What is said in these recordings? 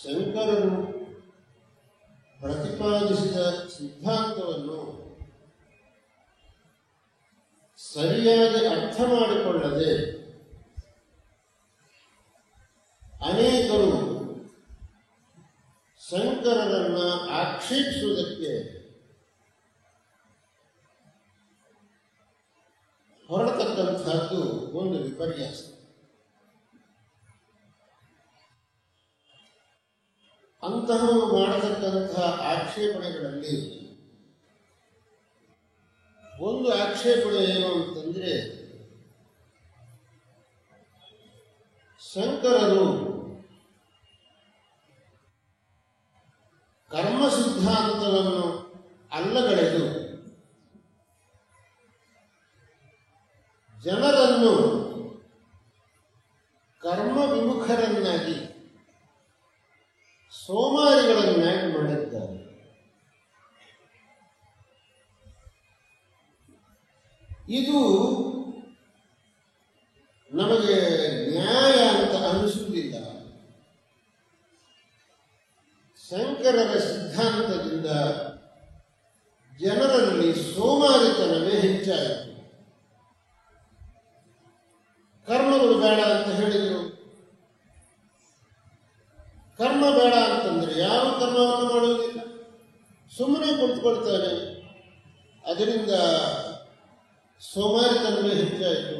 ಶಂಕರರು ಪ್ರತಿಪಾದಿಸಿದ ಸಿದ್ಧಾಂತವನ್ನು ಸರಿಯಾಗಿ ಅರ್ಥ ಮಾಡಿಕೊಳ್ಳದೆ ಅನೇಕರು ಶಂಕರರನ್ನು ಆಕ್ಷೇಪಿಸುವುದಕ್ಕೆ ಹೊರಡತಕ್ಕಂಥದ್ದು ಒಂದು ವಿಪರ್ಯಾಸ. ಅಂತಹ ಮಾಡತಕ್ಕಂತಹ ಆಕ್ಷೇಪಣೆಗಳಲ್ಲಿ ಒಂದು ಆಕ್ಷೇಪಣೆ ಏನು ಅಂತಂದ್ರೆ, ಶಂಕರರು ಕರ್ಮ ಸಿದ್ಧಾಂತವನ್ನು ಅಲ್ಲಗಳೆದು ಜನರನ್ನು ಕರ್ಮ ವಿಮುಖರನ್ನಾಗಿ ಸೋಮಾರಿಗಳನ್ನಾಗಿ ಮಾಡಿದ್ದಾರೆ. ಇದು ನಮಗೆ ನ್ಯಾಯ ಅಂತ ಅನಿಸುವುದಿಲ್ಲ. ಶಂಕರರ ಸಿದ್ಧಾಂತದಿಂದ ಜನರಲ್ಲಿ ಸೋಮಾರಿತನವೇ ಹೆಚ್ಚಾಯಿತು. ಕರ್ಮಗಳು ಬೇಡ ಅಂತ ಹೇಳಿದರು. ಕರ್ಮ ಬೇಡ ಅಂತಂದ್ರೆ ಯಾವ ಕರ್ಮವನ್ನು ಮಾಡುವುದಿಲ್ಲ, ಸುಮ್ಮನೆ ಕುಳಿತುಕೊಳ್ತಾರೆ. ಅದರಿಂದ ಸೋಮಾರಿತನವೇ ಹೆಚ್ಚಾಯಿತು.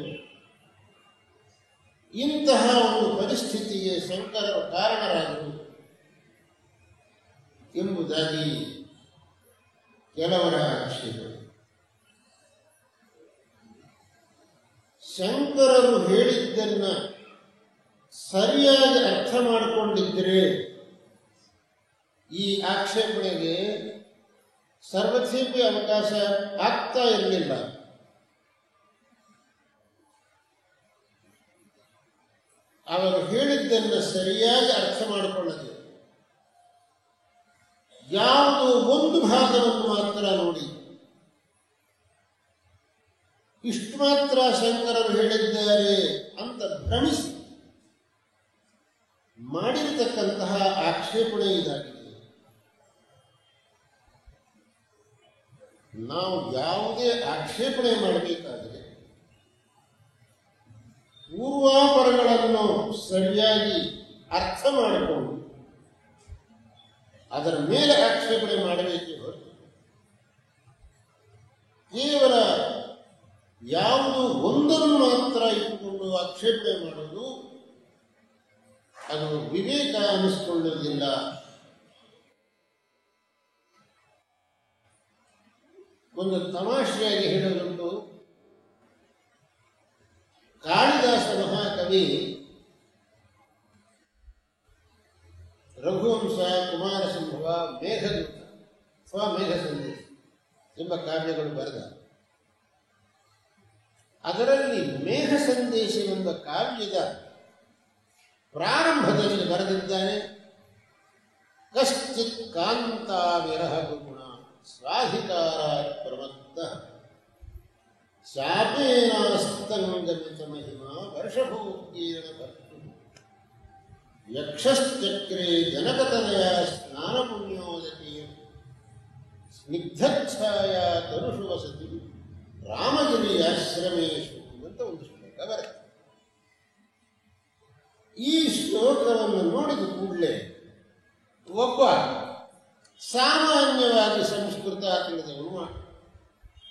ಇಂತಹ ಒಂದು ಪರಿಸ್ಥಿತಿಗೆ ಶಂಕರರು ಕಾರಣರಾದರು ಎಂಬುದಾಗಿ ಕೆಲವರ ಆಕ್ಷೇಪಣೆ. ಶಂಕರರು ಹೇಳಿದ್ದನ್ನ ಸರಿಯಾಗಿ ಅರ್ಥ ಮಾಡಿಕೊಂಡಿದ್ದರೆ ಈ ಆಕ್ಷೇಪಣೆಗೆ ಸರ್ವಥೇಪಿ ಅವಕಾಶ ಆಗ್ತಾ ಇರಲಿಲ್ಲ. ಅವರು ಹೇಳಿದ್ದನ್ನು ಸರಿಯಾಗಿ ಅರ್ಥ ಮಾಡಿಕೊಳ್ಳದೆ ಯಾವುದೋ ಒಂದು ಭಾಗವನ್ನು ಮಾತ್ರ ನೋಡಿ ಇಷ್ಟು ಮಾತ್ರ ಶಂಕರರು ಹೇಳಿದ್ದಾರೆ ಅಂತ ಭ್ರಮಿಸಿ ಮಾಡಿರತಕ್ಕಂತಹ ಆಕ್ಷೇಪಣೆ ಇದಾಗಿದೆ. ನಾವು ಯಾವುದೇ ಆಕ್ಷೇಪಣೆ ಮಾಡಬೇಕಾದರೆ ಪೂರ್ವಾಪರಗಳನ್ನು ಸರಿಯಾಗಿ ಅರ್ಥ ಮಾಡಿಕೊಂಡು ಅದರ ಮೇಲೆ ಆಕ್ಷೇಪಣೆ ಮಾಡಬೇಕೇ ಹೊರತು ಕೇವಲ ಯಾವುದು ಒಂದನ್ನು ಮಾತ್ರ ಇಟ್ಟುಕೊಂಡು ಆಕ್ಷೇಪಣೆ ಮಾಡೋದು ಅದು ವಿವೇಕ ಅನ್ನಿಸಿಕೊಳ್ಳುವುದಿಲ್ಲ. ಒಂದು ತಮಾಷೆಯಾಗಿ ಹೇಳುವುದುಂಟು. ಕಾಳಿದಾಸ ಮಹಾಕವಿ ರಘುವಂಶ, ಕುಮಾರ ಸಂಭವ, ಮೇಘದೂತ ಅಥವಾ ಮೇಘ ಸಂದೇಶ ಎಂಬ ಕಾವ್ಯಗಳು ಬರೆದ. ಅದರಲ್ಲಿ ಮೇಘ ಸಂದೇಶವೆಂಬ ಕಾವ್ಯದ ಪ್ರಾರಂಭದಲ್ಲಿ ಬರೆದಿದ್ದಾನೆ, ಕಶ್ಚಿತ್ ಕಾಂತಾ ವಿರಹ ಗುಣ ಸ್ವಾಧಿಕಾರ ಪ್ರಮತ್ತ ಶಾಪೇನಾಸ್ತಂಗಮಿತ ಮಹಿಮಾ ವರ್ಷಭೂಕೀರ್ಣ ಕರ್ತು ಯಕ್ಷಶ್ಚಕ್ರೇ ಜನಕತನಯ ಸ್ನಾನ ಪುಣ್ಯೋದತಿ ಸ್ನಿಗ್ಧಛಾಯ ತನುಷು ವಸತಿ ರಾಮಗಿರಿಯಾಶ್ರಮೇಶು ಅಂತ ಒಂದು ಶ್ಲೋಕ ಬರುತ್ತೆ. ಈ ಶ್ಲೋಕವನ್ನು ನೋಡಿದ ಕೂಡಲೇ ಒಬ್ಬ ಸಾಮಾನ್ಯವಾಗಿ ಸಂಸ್ಕೃತ ತಿಳಿದವನು,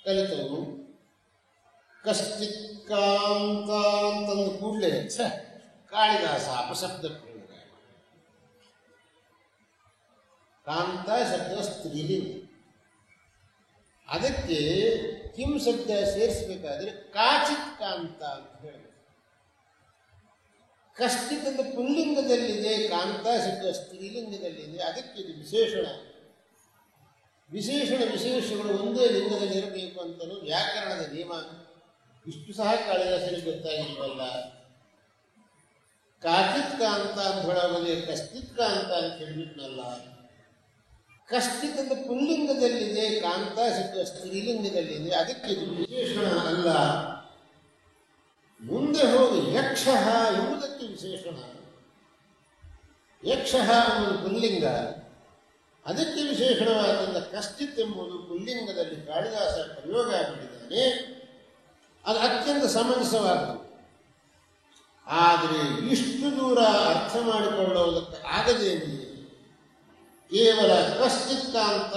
ಕಲಿತವನು, ಕಶ್ಚಿತ್ ಕಾಂತ ಅಂತಂದ ಕೂಡಲೇ ಕಾಳಿದಾಸ ಅಪಶಬ್ದ ಪ್ರಯೋಗ. ಕಾಂತ ಶಬ್ದ ಸ್ತ್ರೀಲಿಂಗ, ಅದಕ್ಕೆ ಕಿಂ ಶಬ್ದ ಸೇರಿಸಬೇಕಾದ್ರೆ ಕಾಚಿತ್ ಕಾಂತ ಅಂತ ಹೇಳಬೇಕು. ಕಶ್ಚಿತ್ ಅಂತ ಪುಲ್ಲಿಂಗದಲ್ಲಿದೆ, ಕಾಂತ ಶಬ್ದ ಸ್ತ್ರೀಲಿಂಗದಲ್ಲಿದೆ, ಅದಕ್ಕೆ ಇದು ವಿಶೇಷಣ. ವಿಶೇಷಗಳು ಒಂದೇ ಲಿಂಗದಲ್ಲಿ ಇರಬೇಕು ಅಂತಲೂ ವ್ಯಾಕರಣದ ನಿಯಮ. ಇಷ್ಟು ಸಹ ಕಾಳಿದಾಸನಿಗೆ ಗೊತ್ತಾಗಿಲ್ವಲ್ಲ. ಕಾಚಿತ್ ಕಾಂತ ಅಂತ ಹೇಳೋದೇ ಕಶ್ಚಿತ್ ಕಾಂತ ಅಂತ ಹೇಳಿಬಿಟ್ನಲ್ಲ. ಕಶ್ಚಿತ್ ಅಂತ ಪುಲ್ಲಿಂಗದಲ್ಲಿದೆ, ಕಾಂತ ಶಬ್ದ ಸ್ತ್ರೀಲಿಂಗದಲ್ಲಿದೆ, ಅದಕ್ಕೆ ಇದು ವಿಶೇಷಣ ಅಲ್ಲ. ಮುಂದೆ ಹೋಗಿ ಯಕ್ಷ ಎಂಬುದಕ್ಕೆ ವಿಶೇಷಣ. ಯಕ್ಷಃ ಅನ್ನುವುದು ಪುಲ್ಲಿಂಗ, ಅದಕ್ಕೆ ವಿಶೇಷಣವಾದ ಕಶ್ಚಿತ್ ಎಂಬುದು ಪುಲ್ಲಿಂಗದಲ್ಲಿ ಕಾಳಿದಾಸ ಪ್ರಯೋಗ ಮಾಡಿದ್ದಾನೆ. ಅದು ಅತ್ಯಂತ ಸಮಂಜಸವಾದದ್ದು. ಆದರೆ ಇಷ್ಟು ದೂರ ಅರ್ಥ ಮಾಡಿಕೊಳ್ಳುವುದಕ್ಕೆ ಆಗದೇನೆ ಕೇವಲ ಕಶ್ಚಿತ್ ಅಂತ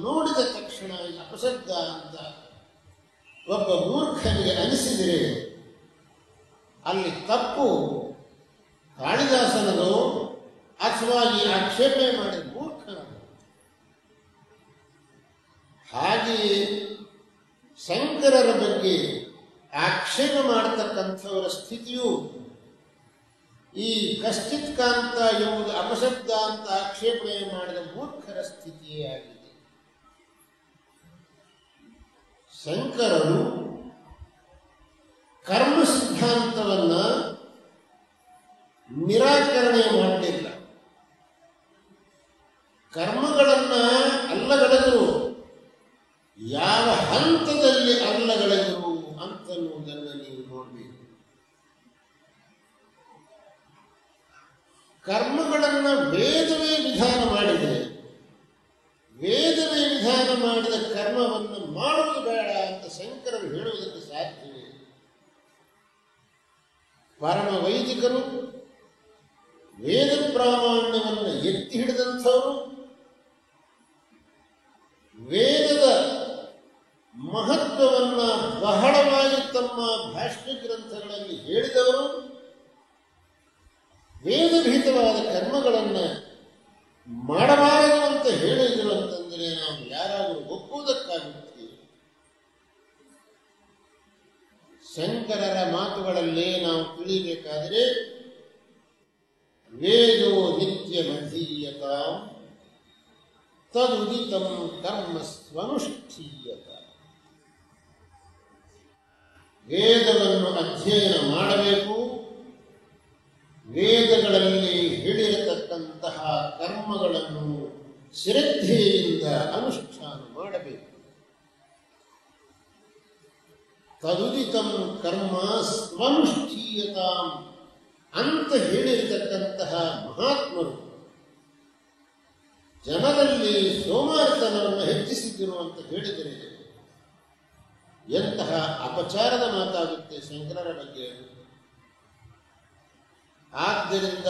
ನೋಡಿದ ತಕ್ಷಣ ಅಪಶಬ್ದ ಅಂತ ಒಬ್ಬ ಮೂರ್ಖನಿಗೆ ಅನಿಸಿದರೆ ಅಲ್ಲಿ ತಪ್ಪು ಕಾಳಿದಾಸನದು ಅಥವಾ ಈ ಆಕ್ಷೇಪಣೆ ಮಾಡಿದ ಮೂರ್ಖನದು. ಹಾಗೆಯೇ ಶಂಕರರ ಬಗ್ಗೆ ಆಕ್ಷೇಪ ಮಾಡತಕ್ಕಂಥವರ ಸ್ಥಿತಿಯು ಈ ಕಶ್ಚಿತ್ ಕಾಂತ ಎಂಬುದು ಅಪಶಬ್ದ ಅಂತ ಆಕ್ಷೇಪಣೆ ಮಾಡಿದ ಮೂರ್ಖರ ಸ್ಥಿತಿಯೇ ಆಗಿದೆ. ಶಂಕರರು ಕರ್ಮ ಸಿದ್ಧಾಂತವನ್ನ ನಿರಾಕರಣೆ ಮಾಡಲಿಲ್ಲ. ಕರ್ಮಗಳನ್ನ ಅಲ್ಲಗಳೆದರು, ಯಾವ ಹಂತದಲ್ಲಿ ಅಲ್ಲಗಳೆದರು ಅಂತನ್ನುವುದನ್ನು ನೀವು ನೋಡಬೇಕು. ಕರ್ಮಗಳನ್ನ ವೇದವೇ ವಿಧಾನ ಮಾಡಿದೆ, ವೇದವೇ ವಿಧಾನ ಮಾಡಿದ ಕರ್ಮವನ್ನು ಮಾಡುವುದು ಬೇಡ ಅಂತ ಶಂಕರರು ಹೇಳುವುದಕ್ಕೆ ಸಾಧ್ಯವೇ? ಪರಮ ವೈದಿಕರು, ವೇದ ಪ್ರಾಮಾಣ್ಯವನ್ನು ಎತ್ತಿ ಹಿಡಿದಂಥವರು, ವೇದದ ಮಹತ್ವವನ್ನ ಬಹಳವಾಗಿ ತಮ್ಮ ಭಾಷ್ಯ ಗ್ರಂಥಗಳಲ್ಲಿ ಹೇಳಿದವರು, ವೇದಭೀತವಾದ ಕರ್ಮಗಳನ್ನು ಮಾಡಬಾರದು ಅಂತ ಹೇಳಿದರು ಅಂತಂದರೆ ನಾವು ಯಾರಾದರೂ ಒಪ್ಪುವುದಕ್ಕಾಗುತ್ತೆ? ಶಂಕರರ ಮಾತುಗಳಲ್ಲೇ ನಾವು ತಿಳಿಯಬೇಕಾದರೆ ವೇದೋ ನಿತ್ಯಮಧೀಯತ ತದುದಿತಂ ಕರ್ಮ ಸ್ವನುಷ್ಠೀಯತ. ವೇದವನ್ನು ಅಧ್ಯಯನ ಮಾಡಬೇಕು, ವೇದಗಳಲ್ಲಿ ಹೇಳಿರತಕ್ಕಂತಹ ಕರ್ಮಗಳನ್ನು ಶ್ರದ್ಧೆಯಿಂದ ಅನುಷ್ಠಾನ ಮಾಡಬೇಕು. ತದುದಿತಂ ಕರ್ಮ ಸ್ವನುಷ್ಠೀಯತಾಂ ಅಂತ ಹೇಳಿರತಕ್ಕಂತಹ ಮಹಾತ್ಮರು ಜನರಲ್ಲಿ ಸೋಮಾರಿತನವನ್ನು ಹೆಚ್ಚಿಸಿದ್ದರು ಅಂತ ಹೇಳಿದರೆ ಎಂತಹ ಅಪಚಾರದ ಮಾತಾಗುತ್ತೆ ಶಂಕರರ ಬಗ್ಗೆ. ಆದ್ದರಿಂದ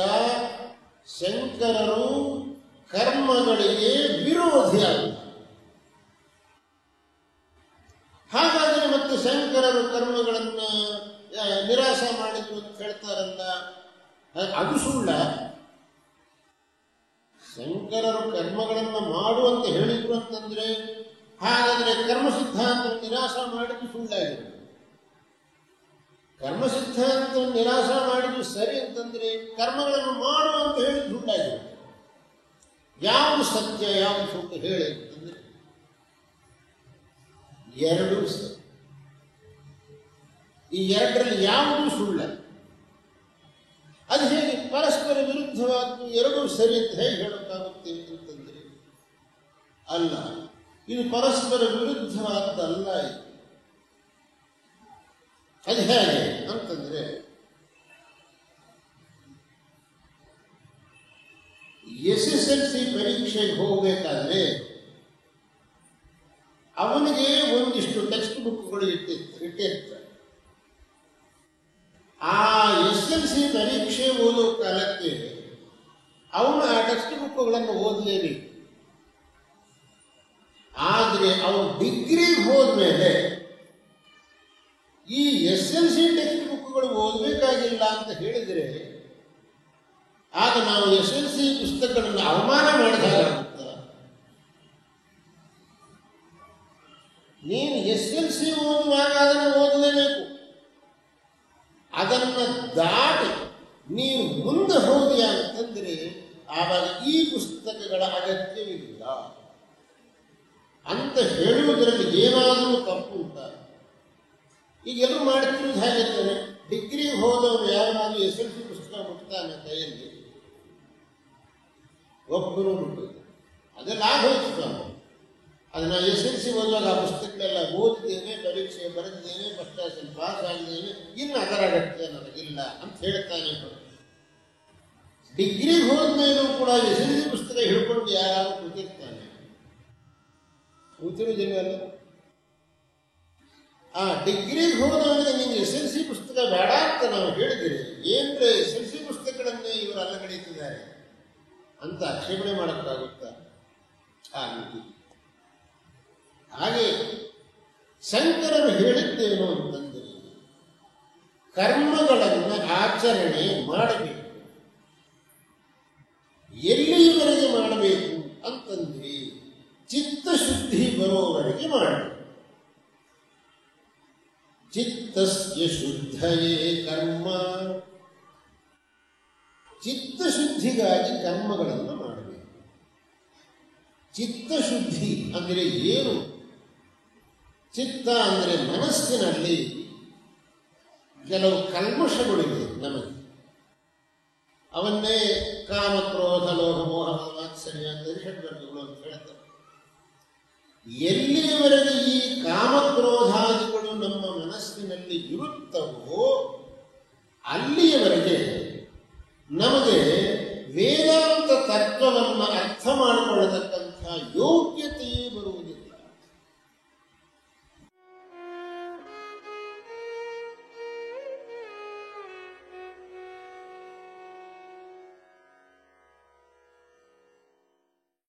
ಶಂಕರರು ಕರ್ಮಗಳಿಗೆ ವಿರೋಧಿಯಾಗಿದ್ದಾರೆ. ಹಾಗಾದರೆ ಮತ್ತೆ ಶಂಕರರು ಕರ್ಮಗಳನ್ನು ನಿರಾಶ ಮಾಡಿದ್ರು ಅಂತ ಹೇಳ್ತಾರಲ್ಲ, ಅದು ಸುಳ್ಳ? ಶಂಕರರು ಕರ್ಮಗಳನ್ನು ಮಾಡು ಅಂತ ಹೇಳಿದ್ರು ಅಂತಂದ್ರೆ ಹಾಗಾದರೆ ಕರ್ಮ ಸಿದ್ಧಾಂತ ನಿರಾಶ ಮಾಡಿದ್ದು ಸುಳ್ಳಾಗಿರುತ್ತೆ. ಕರ್ಮ ಸಿದ್ಧಾಂತವನ್ನು ನಿರಾಶ ಮಾಡಿದ್ದು ಸರಿ ಅಂತಂದ್ರೆ ಕರ್ಮಗಳನ್ನು ಮಾಡು ಅಂತ ಹೇಳಿ ಸುಳ್ಳಾಗಿರುತ್ತೆ. ಯಾವುದು ಸತ್ಯ ಯಾವುದು ಸುಳ್ಳು ಹೇಳಿ ಅಂತಂದ್ರೆ ಎರಡೂ ಸರಿ. ಈ ಎರಡರಲ್ಲಿ ಯಾವುದು ಸುಳ್ಳ? ಅದು ಹೇಗೆ ಪರಸ್ಪರ ವಿರುದ್ಧವಾದ್ದು ಎರಡೂ ಸರಿ ಅಂತ ಹೇಗೆ ಹೇಳೋಕ್ಕಾಗುತ್ತೆ ಅಂತಂದ್ರೆ ಅಲ್ಲ, ಇದು ಪರಸ್ಪರ ವಿರುದ್ಧವಾದ್ದಲ್ಲ. ಅದು ಹೇಗೆ ಅಂತಂದ್ರೆ SSLC ಪರೀಕ್ಷೆಗೆ ಹೋಗಬೇಕಾದ್ರೆ ಅವನಿಗೆ ಒಂದಿಷ್ಟು ಟೆಕ್ಸ್ಟ್ ಬುಕ್ಗಳು ಇಟ್ಟಿರ್ತಾರೆ. ಆ SSLC ಪರೀಕ್ಷೆ ಓದೋ ಕಾಲಕ್ಕೆ ಅವನು ಆ ಟೆಕ್ಸ್ಟ್ ಬುಕ್ಗಳನ್ನು ಓದಲೇಬೇಕು. ಆದರೆ ಅವನು ಡಿಗ್ರಿ ಹೋದ್ಮೇಲೆ ಈ SSLC ಟೆಕ್ಸ್ಟ್ ಬುಕ್ಗಳು ಓದಬೇಕಾಗಿಲ್ಲ ಅಂತ ಹೇಳಿದರೆ ಆಗ ನಾವು SSLC ಪುಸ್ತಕಗಳನ್ನು ಅವಮಾನ ಮಾಡಿದಾಗುತ್ತೆ. ನೀನು SSLC ಓದುವಾಗ ಅದನ್ನು ಓದಲೇಬೇಕು. ಅದನ್ನು ದಾಟಿ ನೀವು ಮುಂದೆ ಹೋಗಿ ಅಂತಂದ್ರೆ ಆವಾಗ ಈ ಪುಸ್ತಕಗಳ ಅಗತ್ಯವಿಲ್ಲ ಅಂತ ಹೇಳುವುದರಲ್ಲಿ ಏನಾದರೂ ತಪ್ಪು ಉಂಟ? ಈಗ ಎಲ್ಲರೂ ಮಾಡ್ತಿರೋದು ಹಾಗಿರ್ತಾನೆ. ಡಿಗ್ರಿ ಹೋದವನು ಯಾವನಾದ್ರೂ SSLC ಪುಸ್ತಕ ಮುಟ್ತಾನೆ ಕೈಯಲ್ಲಿ, ಒಬ್ಬರು ಮುಟ್ಟುದು, ಅದೆಲ್ಲ ಆಗೋಯ್ತು. ಅದನ್ನ SSLC ಓದುವಾಗ ಆ ಪುಸ್ತಕಗಳೆಲ್ಲ ಓದಿದ್ದೇನೆ, ಪರೀಕ್ಷೆ ಬರೆದಿದ್ದೇನೆ, ಫಸ್ಟ್ ಕ್ಲಾಸಲ್ಲಿ ಪಾಸ್ ಆಗಿದ್ದೇನೆ, ಇನ್ನು ಅದರ ಅಗತ್ಯ ನನಗಿಲ್ಲ ಅಂತ ಹೇಳ್ತಾನೆ. ಡಿಗ್ರಿಗೆ ಹೋದ್ಮೇಲೂ ಕೂಡ SLC ಪುಸ್ತಕ ಹಿಡ್ಕೊಂಡು ಯಾರು ಕೂತಿರ್ತಾನೆ? ಕೂತಿರೋದಿಲ್ಲ. ಆ ಡಿಗ್ರಿಗೆ ಹೋದವನಿಗೆ ನೀನು SLC ಪುಸ್ತಕ ಬೇಡ ಅಂತ ನಾವು ಹೇಳಿದ್ರೆ ಏನ್ರೆ SLC ಪುಸ್ತಕಗಳನ್ನೇ ಇವರು ಅಲ್ಲಗಡಿತಿದ್ದಾರೆ ಅಂತ ಆಕ್ಷೇಪಣೆ ಮಾಡೋಕ್ಕಾಗುತ್ತಾ? ಆ ರೀತಿ. ಹಾಗೆ ಶಂಕರರು ಹೇಳಿದ್ದೇನು ಅಂತಂದರೆ ಕರ್ಮಗಳನ್ನು ಆಚರಣೆ ಮಾಡಬೇಕು. ಎಲ್ಲಿಯವರೆಗೆ ಮಾಡಬೇಕು ಅಂತಂದ್ರೆ ಚಿತ್ತಶುದ್ಧಿ ಬರುವವರೆಗೆ ಮಾಡಬೇಕು. ಚಿತ್ತಸ್ಯ ಶುದ್ಧಯೇ ಕರ್ಮ. ಚಿತ್ತಶುದ್ಧಿಗಾಗಿ ಕರ್ಮಗಳನ್ನು ಮಾಡಬೇಕು. ಚಿತ್ತಶುದ್ಧಿ ಅಂದರೆ ಏನು? ಚಿತ್ತ ಅಂದರೆ ಮನಸ್ಸಿನಲ್ಲಿ ಕೆಲವು ಕಲ್ಮಶಗಳಿವೆ ನಮಗೆ. ಅವನ್ನೇ ಕಾಮ, ಕ್ರೋಧ, ಲೋಭ, ಮೋಹ, ವಾತ್ಸಲ್ಯ ಅಂತ ಷಡ್ವರ್ಗಗಳು ಅಂತ ಹೇಳ್ತಾರೆ. ಎಲ್ಲಿಯವರೆಗೆ ಈ ಕಾಮಕ್ರೋಧಾದಿಗಳು ನಮ್ಮ ಮನಸ್ಸಿನಲ್ಲಿ ಇರುತ್ತವೋ ಅಲ್ಲಿಯವರೆಗೆ ನಮಗೆ ವೇದಾಂತ ತತ್ವವನ್ನು ಅರ್ಥ ಮಾಡಿಕೊಳ್ಳತಕ್ಕಂಥ ಯೋಗ